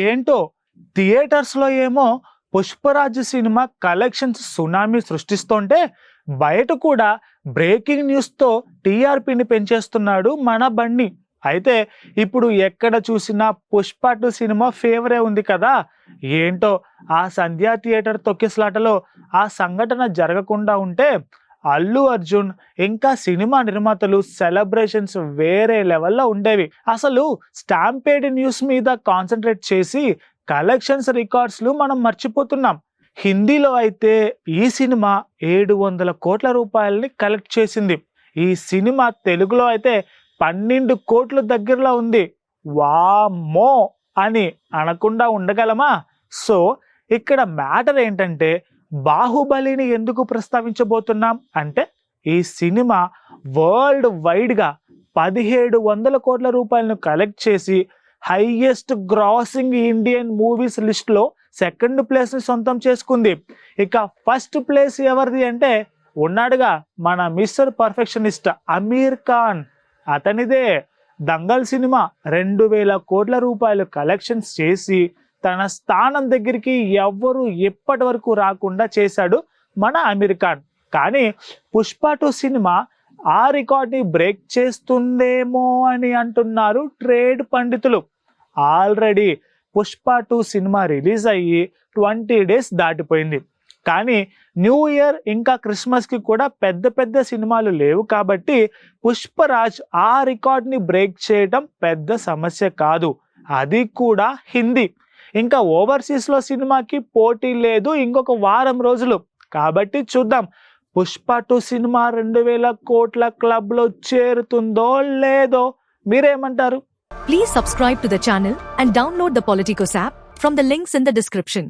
ఏంటో థియేటర్స్లో ఏమో పుష్పరాజ్ సినిమా కలెక్షన్స్ సునామీ సృష్టిస్తుంటే బయట కూడా బ్రేకింగ్ న్యూస్తో టీఆర్పీని పెంచేస్తున్నాడు మన బన్నీ. అయితే ఇప్పుడు ఎక్కడ చూసినా పుష్ప 2 సినిమా ఫేవరే ఉంది కదా. ఏంటో ఆ సంధ్యా థియేటర్ తొక్కిసలాటలో ఆ సంఘటన జరగకుండా ఉంటే అల్లు అర్జున్ ఇంకా సినిమా నిర్మాతలు సెలబ్రేషన్స్ వేరే లెవెల్లో ఉండేవి. అసలు స్టాంపేడ్ న్యూస్ మీద కాన్సన్ట్రేట్ చేసి కలెక్షన్స్ రికార్డ్స్లు మనం మర్చిపోతున్నాం. హిందీలో అయితే ఈ సినిమా 700 కోట్ల రూపాయలని కలెక్ట్ చేసింది. ఈ సినిమా తెలుగులో అయితే 12 కోట్ల దగ్గరలో ఉంది. వామ్మో అని అనకుండా ఉండగలమా? సో ఇక్కడ మ్యాటర్ ఏంటంటే, బాహుబలిని ఎందుకు ప్రస్తావించబోతున్నాం అంటే, ఈ సినిమా వరల్డ్ వైడ్గా 1700 కోట్ల రూపాయలను కలెక్ట్ చేసి హైయెస్ట్ గ్రాసింగ్ ఇండియన్ మూవీస్ లిస్ట్లో 2nd ప్లేస్ని సొంతం చేసుకుంది. ఇక ఫస్ట్ ప్లేస్ ఎవరిది అంటే ఉన్నాడుగా మన మిస్టర్ పర్ఫెక్షనిస్ట్ అమీర్ ఖాన్, అతనిదే. దంగల్ సినిమా 2000 కోట్ల రూపాయలు కలెక్షన్స్ చేసి తన స్థానం దగ్గరికి ఎవ్వరూ ఎప్పటి వరకు రాకుండా చేశాడు మన అమీర్ ఖాన్. కానీ పుష్ప 2 సినిమా ఆ రికార్డ్ని బ్రేక్ చేస్తుందేమో అని అంటున్నారు ట్రేడ్ పండితులు. ఆల్రెడీ పుష్ప 2 సినిమా రిలీజ్ అయ్యి 20 డేస్ దాటిపోయింది. కానీ న్యూ ఇయర్ ఇంకా క్రిస్మస్కి కూడా పెద్ద పెద్ద సినిమాలు లేవు కాబట్టి పుష్పరాజ్ ఆ రికార్డ్ని బ్రేక్ చేయడం పెద్ద సమస్య కాదు. అది కూడా హిందీ. ఇంకా ఓవర్సీస్లో సినిమాకి పోటీ లేదు, ఇంకొక వారం రోజులు. కాబట్టి చూద్దాం పుష్ప 2 సినిమా 2000 కోట్ల క్లబ్లో చేరుతుందో లేదో. మీరేమంటారు? Please subscribe to the channel and download the Politicos app from the links in the description.